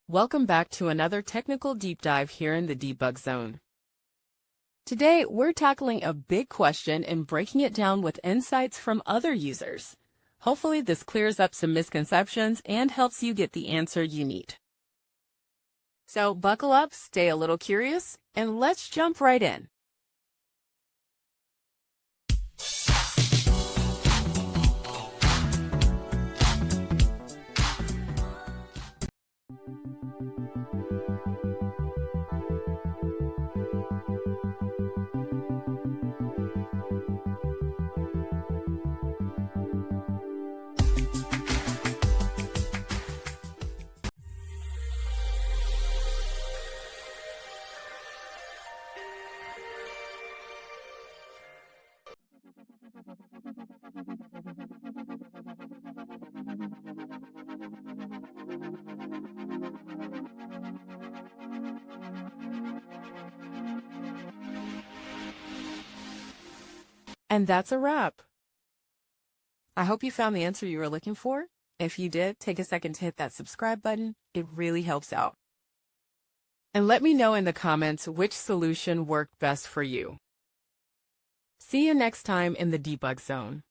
Welcome back to another technical deep dive here in the Debug Zone. Today, we're tackling a big question and breaking it down with insights from other users. Hopefully, this clears up some misconceptions and helps you get the answer you need. So buckle up, stay a little curious, and let's jump right in. And that's a wrap. I hope you found the answer you were looking for. If you did, take a second to hit that subscribe button. It really helps out. And let me know in the comments which solution worked best for you. See you next time in the Debug Zone.